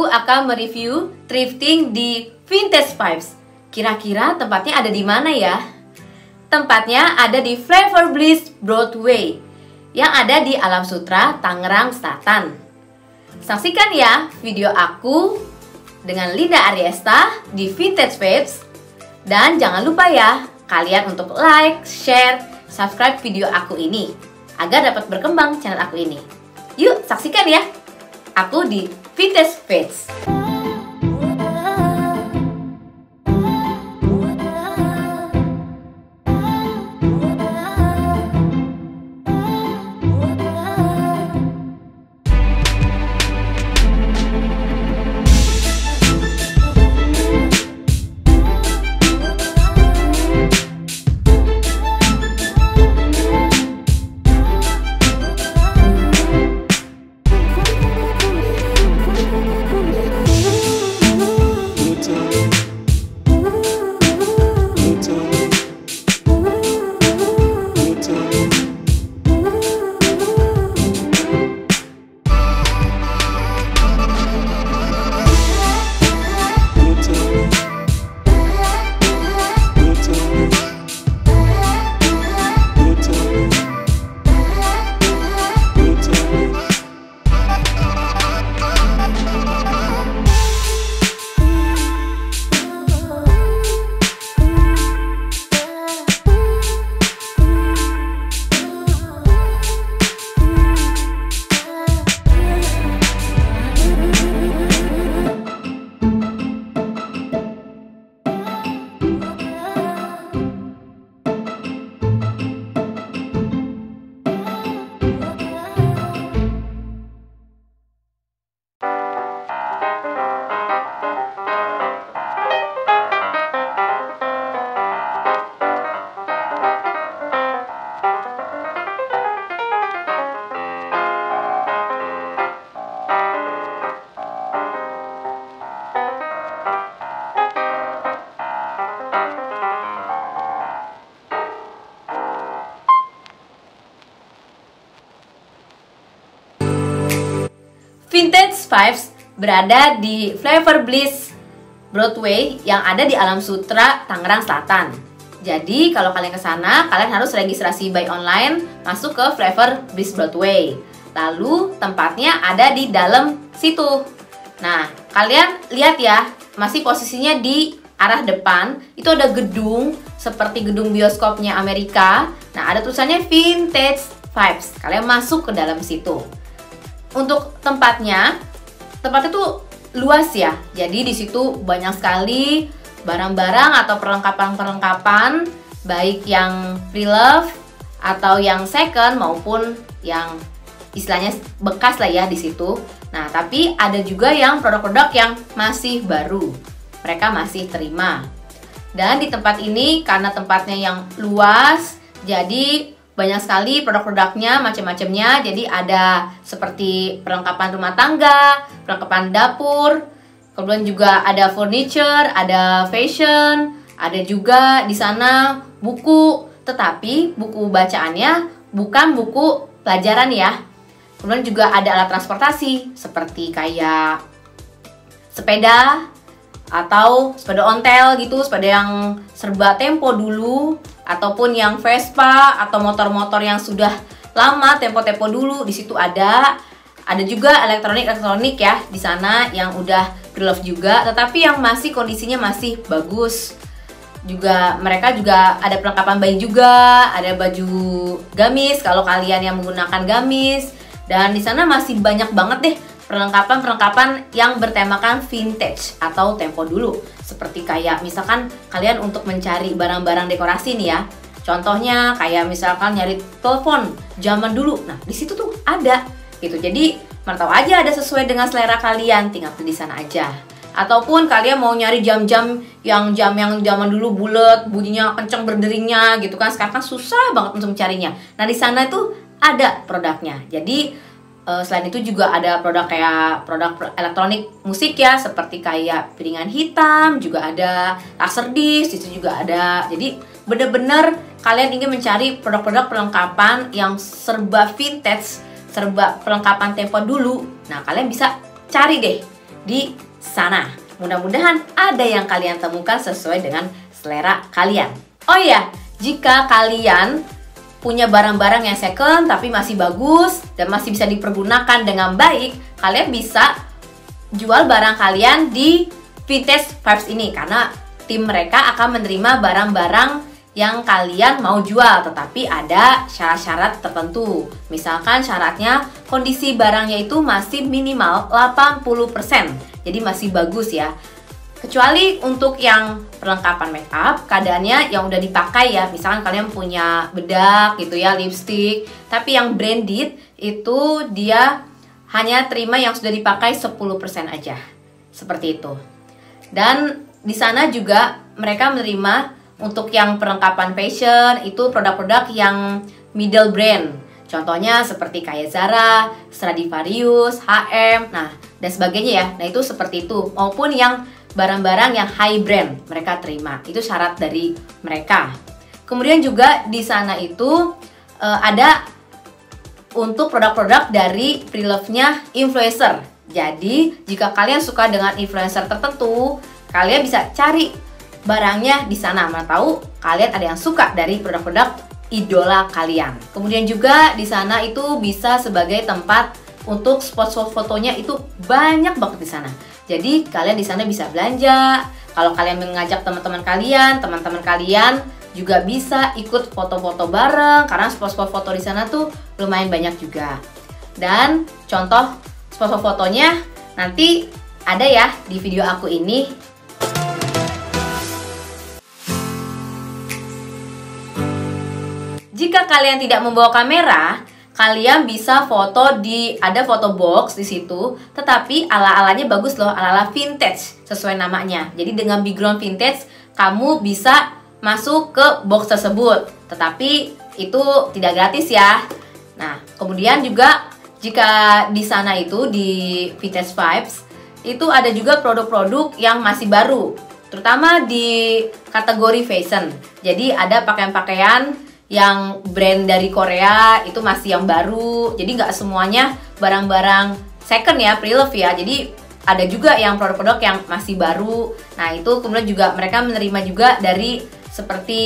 akan mereview thrifting di Vintage Vibes. Kira-kira tempatnya ada di mana ya? Tempatnya ada di Flavor Bliss Broadway yang ada di Alam Sutera, Tangerang Selatan. Saksikan ya video aku dengan Linda Ariesta di Vintage Vibes. Dan jangan lupa ya, kalian untuk like, share, subscribe video aku ini agar dapat berkembang channel aku ini. Yuk saksikan ya, aku di Vintage Vibes. Vintage Vibes berada di Flavor Bliss Broadway yang ada di Alam Sutera, Tangerang Selatan. Jadi kalau kalian ke sana, kalian harus registrasi by online, masuk ke Flavor Bliss Broadway. Lalu tempatnya ada di dalam situ. Nah, kalian lihat ya, masih posisinya di arah depan. Itu ada gedung seperti gedung bioskopnya Amerika. Nah, ada tulisannya Vintage Vibes. Kalian masuk ke dalam situ. Untuk tempatnya tuh luas ya. Jadi di situ banyak sekali barang-barang atau perlengkapan-perlengkapan, baik yang pre-love atau yang second maupun yang istilahnya bekas lah ya di situ. Nah, tapi ada juga yang produk-produk yang masih baru. Mereka masih terima. Dan di tempat ini karena tempatnya yang luas, jadi banyak sekali produk-produknya, macam-macamnya. Jadi ada seperti perlengkapan rumah tangga, perlengkapan dapur, kemudian juga ada furniture, ada fashion, ada juga di sana buku. Tetapi buku bacaannya bukan buku pelajaran ya. Kemudian juga ada alat transportasi seperti kayak sepeda atau sepeda ontel gitu, sepeda yang serba tempo dulu, ataupun yang Vespa atau motor-motor yang sudah lama tempo-tempo dulu. Di situ ada juga elektronik ya di sana yang udah pre-love juga, tetapi yang masih kondisinya masih bagus. Juga mereka juga ada perlengkapan bayi juga, ada baju gamis kalau kalian yang menggunakan gamis. Dan di sana masih banyak banget deh perlengkapan-perlengkapan yang bertemakan vintage atau tempo dulu. Seperti kayak misalkan kalian untuk mencari barang-barang dekorasi nih ya. Contohnya kayak misalkan nyari telepon zaman dulu. Nah, di situ tuh ada gitu. Jadi, mantau aja ada sesuai dengan selera kalian, tinggal di sana aja. Ataupun kalian mau nyari jam-jam yang zaman dulu bulat, bunyinya kenceng berderingnya gitu kan. Sekarang kan susah banget untuk mencarinya. Nah, di sana itu ada produknya. Jadi selain itu juga ada produk kayak produk elektronik musik ya, seperti kayak piringan hitam, juga ada laser disc, itu juga ada. Jadi bener-bener kalian ingin mencari produk-produk perlengkapan yang serba vintage, serba perlengkapan tempo dulu. Nah, kalian bisa cari deh di sana. Mudah-mudahan ada yang kalian temukan sesuai dengan selera kalian. Oh iya, jika kalian punya barang-barang yang second tapi masih bagus dan masih bisa dipergunakan dengan baik, kalian bisa jual barang kalian di Vintage Vibes ini, karena tim mereka akan menerima barang-barang yang kalian mau jual, tetapi ada syarat-syarat tertentu. Misalkan syaratnya kondisi barangnya itu masih minimal 80%, jadi masih bagus ya. Kecuali untuk yang perlengkapan make up, keadaannya yang udah dipakai ya. Misalkan kalian punya bedak gitu ya, lipstick, tapi yang branded itu dia hanya terima yang sudah dipakai 10% aja. Seperti itu. Dan di sana juga mereka menerima untuk yang perlengkapan fashion itu produk-produk yang middle brand. Contohnya seperti kayak Zara, Stradivarius, H&M, nah dan sebagainya ya. Nah itu seperti itu. Maupun yang barang-barang yang high brand mereka terima. Itu syarat dari mereka. Kemudian juga di sana itu ada untuk produk-produk dari pre-love-nya influencer. Jadi jika kalian suka dengan influencer tertentu, kalian bisa cari barangnya di sana. Mana tahu kalian ada yang suka dari produk-produk idola kalian. Kemudian juga di sana itu bisa sebagai tempat untuk spot-spot fotonya, itu banyak banget di sana. Jadi kalian di sana bisa belanja. Kalau kalian mengajak teman-teman kalian juga bisa ikut foto-foto bareng karena spot-spot foto di sana tuh lumayan banyak juga. Dan contoh spot fotonya nanti ada ya di video aku ini. Jika kalian tidak membawa kamera, kalian bisa foto ada foto box di situ, tetapi ala-alanya bagus loh, ala-ala vintage sesuai namanya. Jadi dengan background vintage, kamu bisa masuk ke box tersebut, tetapi itu tidak gratis ya. Nah, kemudian juga jika di sana itu di Vintage Vibes itu ada juga produk-produk yang masih baru, terutama di kategori fashion. Jadi ada pakaian-pakaian yang brand dari Korea itu masih yang baru, jadi nggak semuanya barang-barang second ya, pre-love ya. Jadi ada juga yang produk-produk yang masih baru. Nah itu kemudian juga mereka menerima juga dari seperti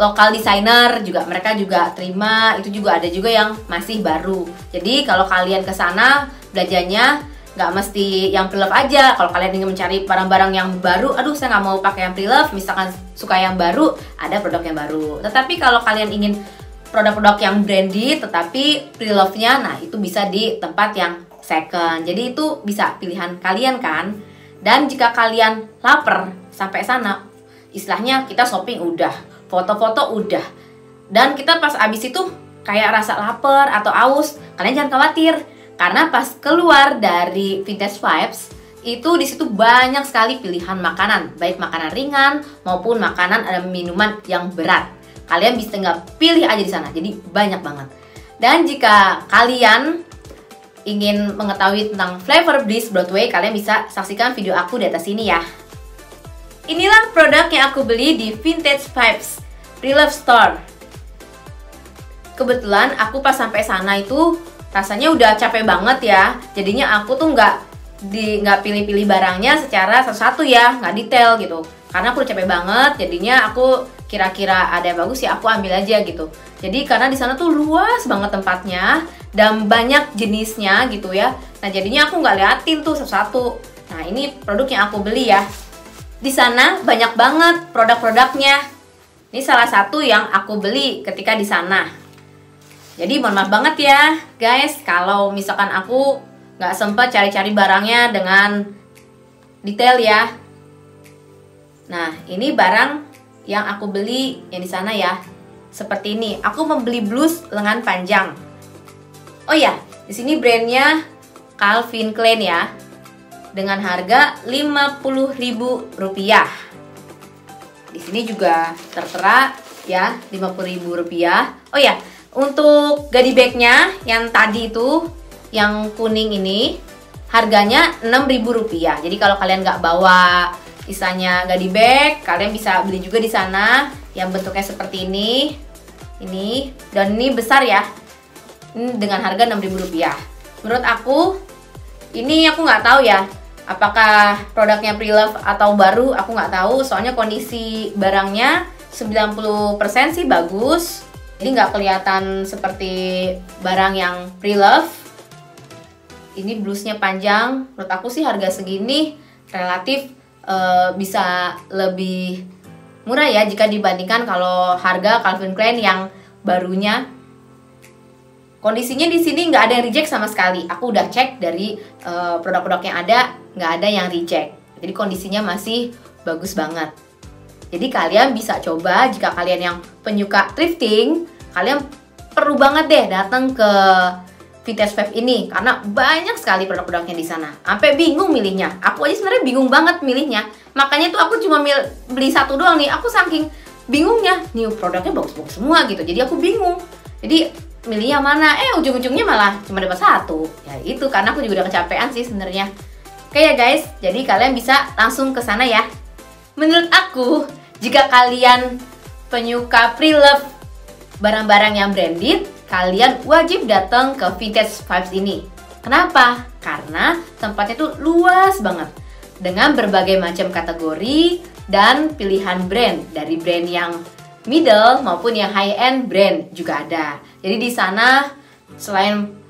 lokal designer juga, mereka juga terima. Itu juga ada juga yang masih baru. Jadi kalau kalian ke sana belajarnya nggak mesti yang pre-love aja. Kalau kalian ingin mencari barang-barang yang baru, aduh saya nggak mau pakai yang pre-love, misalkan suka yang baru, ada produk yang baru. Tetapi kalau kalian ingin produk-produk yang branded tetapi pre-love-nya, nah itu bisa di tempat yang second. Jadi itu bisa pilihan kalian kan. Dan jika kalian lapar sampai sana, istilahnya kita shopping udah, foto-foto udah, dan kita pas abis itu kayak rasa lapar atau aus, kalian jangan khawatir. Karena pas keluar dari Vintage Vibes itu di situ banyak sekali pilihan makanan, baik makanan ringan maupun makanan ada minuman yang berat. Kalian bisa tinggal pilih aja di sana. Jadi banyak banget. Dan jika kalian ingin mengetahui tentang Flavor Bliss Broadway, kalian bisa saksikan video aku di atas ini ya. Inilah produk yang aku beli di Vintage Vibes Pre-Love Store. Kebetulan aku pas sampai sana itu rasanya udah capek banget ya, jadinya aku tuh nggak pilih-pilih barangnya secara satu-satu ya, nggak detail gitu, karena aku udah capek banget. Jadinya aku kira-kira ada yang bagus ya aku ambil aja gitu. Jadi karena di sana tuh luas banget tempatnya dan banyak jenisnya gitu ya, nah jadinya aku nggak liatin tuh satu-satu. Nah ini produk yang aku beli ya. Di sana banyak banget produk-produknya. Ini salah satu yang aku beli ketika di sana. Jadi mohon maaf banget ya guys kalau misalkan aku nggak sempat cari-cari barangnya dengan detail ya. Nah ini barang yang aku beli yang di sana ya. Seperti ini, aku membeli blus lengan panjang. Oh ya, di sini brandnya Calvin Klein ya, dengan harga Rp50.000. Di sini juga tertera ya Rp50.000. Oh ya. Untuk body bagnya yang tadi itu, yang kuning ini, harganya Rp6.000. Jadi kalau kalian nggak bawa isanya body bag, kalian bisa beli juga di sana yang bentuknya seperti ini. Dan ini besar ya. Ini dengan harga Rp6.000. Menurut aku, ini aku nggak tahu ya. Apakah produknya pre-love atau baru, aku nggak tahu. Soalnya kondisi barangnya 90% sih bagus. Jadi nggak kelihatan seperti barang yang pre-love. Ini blusnya panjang. Menurut aku sih harga segini relatif bisa lebih murah ya jika dibandingkan kalau harga Calvin Klein yang barunya. Kondisinya di sini nggak ada yang reject sama sekali. Aku udah cek dari produk-produk yang ada, nggak ada yang reject. Jadi kondisinya masih bagus banget. Jadi kalian bisa coba jika kalian yang penyuka thrifting, kalian perlu banget deh datang ke Vintage Fab ini karena banyak sekali produk-produknya di sana. Sampai bingung milihnya. Aku aja sebenarnya bingung banget milihnya. Makanya tuh aku cuma beli satu doang nih. Aku saking bingungnya. Nih produknya bagus-bagus semua gitu. Jadi aku bingung. Jadi milihnya mana? Ujung-ujungnya malah cuma dapat satu. Ya itu karena aku juga udah kecapean sih sebenarnya. Oke ya guys, jadi kalian bisa langsung ke sana ya. Menurut aku, jika kalian penyuka pre-love barang-barang yang branded, kalian wajib datang ke Vintage Vibes ini. Kenapa? Karena tempatnya tuh luas banget dengan berbagai macam kategori dan pilihan brand, dari brand yang middle maupun yang high-end brand juga ada. Jadi di sana selain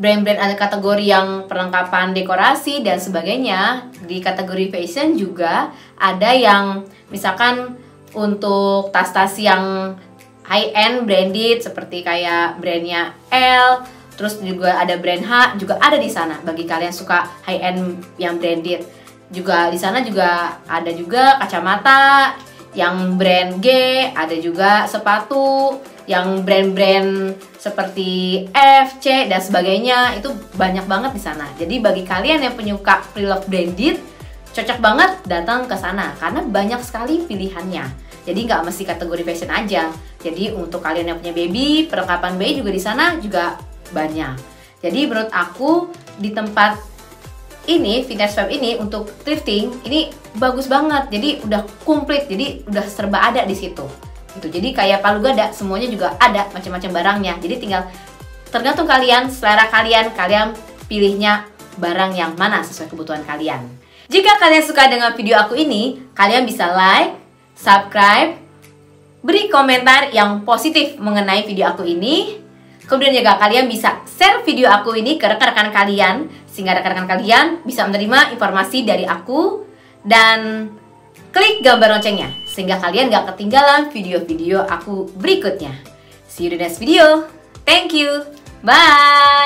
brand-brand ada kategori yang perlengkapan dekorasi dan sebagainya, di kategori fashion juga ada yang misalkan untuk tas-tas yang high-end branded seperti kayak brandnya L, terus juga ada brand H juga ada di sana. Bagi kalian suka high-end yang branded, juga di sana juga ada juga kacamata yang brand G, ada juga sepatu yang brand-brand seperti F, C dan sebagainya. Itu banyak banget di sana. Jadi bagi kalian yang penyuka pre-love branded, cocok banget datang ke sana karena banyak sekali pilihannya. Jadi nggak mesti kategori fashion aja. Jadi untuk kalian yang punya baby, perlengkapan bayi juga di sana juga banyak. Jadi menurut aku di tempat ini, Vintage Fab ini untuk thrifting ini bagus banget. Jadi udah komplit, jadi udah serba ada di situ. Gitu. Jadi kayak palu gada, semuanya juga ada macam-macam barangnya. Jadi tinggal tergantung kalian, selera kalian, kalian pilihnya barang yang mana sesuai kebutuhan kalian. Jika kalian suka dengan video aku ini, kalian bisa like, subscribe, beri komentar yang positif mengenai video aku ini. Kemudian juga kalian bisa share video aku ini ke rekan-rekan kalian, sehingga rekan-rekan kalian bisa menerima informasi dari aku. Dan klik gambar loncengnya, sehingga kalian gak ketinggalan video-video aku berikutnya. See you in the next video. Thank you. Bye.